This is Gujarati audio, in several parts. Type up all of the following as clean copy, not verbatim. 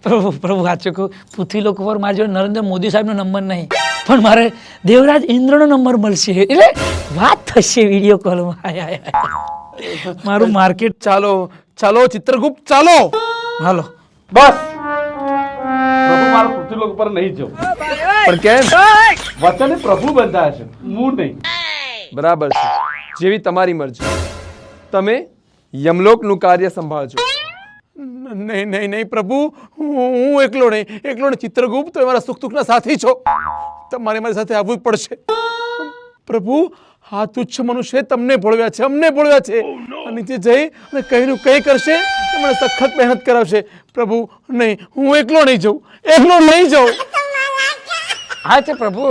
પ્રભુ પ્રભુ સાચું કહું, પૃથ્વી લોકો પર મારી જોડે નરેન્દ્ર મોદી સાહેબનો નંબર નહીં, પણ મારે દેવરાજ ઇન્દ્રનો નંબર મળશે, એટલે વાત થશે વિડીયો કોલમાં. હાય હાય હાય, મારું માર્કેટ. ચાલો ચાલો ચિત્રગુપ્ત, ચાલો. હાલો. બસ પ્રભુ મારો પૃથ્વીલોક પર નહીં જવું. પણ કેમ? વચને પ્રભુ બંધાયા છે, હું નહીં. બરાબર છે, જેવી તમારી મરજી. તમે યમલોકનું કાર્ય સંભાળજો. નહીં નહીં નહીં પ્રભુ, હું એકલો નહીં. ચિત્રગુપ્ત તમે મારા સુખ દુઃખના સાથી છો, તમારે મારી સાથે આવવું જ પડશે. પ્રભુ, આ તુચ્છ મનુષ્ય તમને ભોળવ્યા છે, અમને ભોળવ્યા છે. નીચે જઈ અને કહીનું કંઈ કરશે તો મને સખત મહેનત કરાવશે. પ્રભુ નહીં, હું એકલો નહીં જાઉં. હા તે પ્રભુ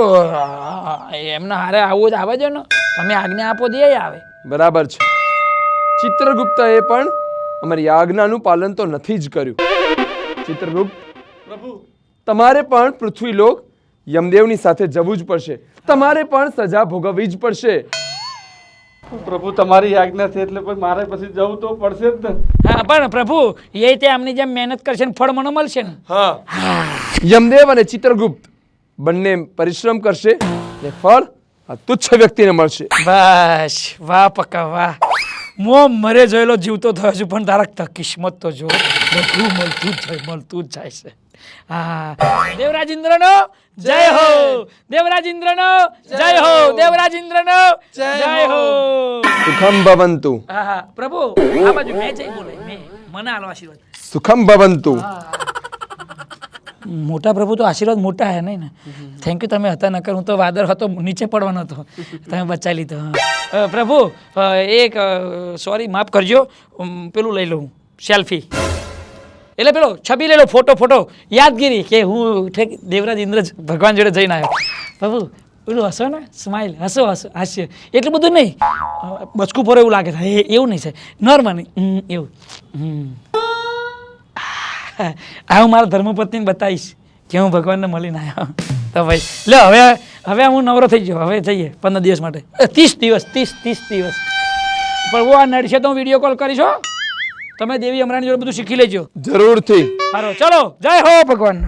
એમના હારે આવું જ આવે છે ને, તમે આજ્ઞા આપો દે આવે. બરાબર છે. ચિત્રગુપ્તએ પણ અમારી આજ્ઞાનું પાલન તો નથી જ કર્યું. ચિત્રગુપ્ત પ્રભુ તમારે પણ પૃથ્વીલોક યમદેવની સાથે જવું જ પડશે. તમારે પણ સજા ભોગવવી જ પડશે. પ્રભુ તમારી આજ્ઞા છે એટલે પછી મારે પછી જવું તો પડશે જ ને. હા પણ પ્રભુ એ તે આમની જેમ મહેનત કરશે ને ફળ મને મળશે ને. હા, યમદેવ અને ચિત્રગુપ્ત બંને પરિશ્રમ કરશે અને ફળ આ તુચ્છ વ્યક્તિને મળશે. બસ વાહ પક્કા વાહ, મો મરે જોયેલો જીવતો થયો છું, પણ તારા કિસ્મત તો જો બધું મળતું જ જાય છે. હા, દેવરાજ ઇન્દ્રનો જય હો, દેવરાજ ઇન્દ્રનો જય હો, દેવરાજ ઇન્દ્રનો જય હો. સુખમ ભવંતુ. હા હા પ્રભુ આ બાજુ મેં જઈ બોલે, મને આલો આશીર્વાદ. સુખમ ભવંતુ. મોટા પ્રભુ તો આશીર્વાદ મોટા હે નહીં ને. થેન્ક યુ, તમે હતા નકર હું તો વાદર હતો, નીચે પડવાનો હતો, તમે બચાવી લીધો. હા પ્રભુ એક સોરી માફ કરજો, પેલું લઈ લઉં સેલ્ફી, એટલે પેલો છબી લઈ લો, ફોટો યાદગીરી કે હું દેવરાજ ઇન્દ્ર ભગવાન જોડે જઈને આવ્યો. પ્રભુ પેલું હસો ને, સ્માઇલ, હસો હાસ્ય, એટલું બધું નહીં, બચકું પર એવું લાગે છે, એવું નહીં છે, નોર્મલ એવું. આ હું મારા ધર્મપત્નીને બતાવીશ કે હું ભગવાનને મળીને આવ્યો. તો ભાઈ લે હવે હું નવરો થઈ ગયો, હવે જઈએ 15 દિવસ માટે, 30 દિવસ. પણ હું આ નડશે તો હું વિડીયો કોલ કરીશ હો. તમે દેવી અમરાની જોડે બધું શીખી લેજો. જરૂરથી. સારો, ચલો જય હો ભગવાન.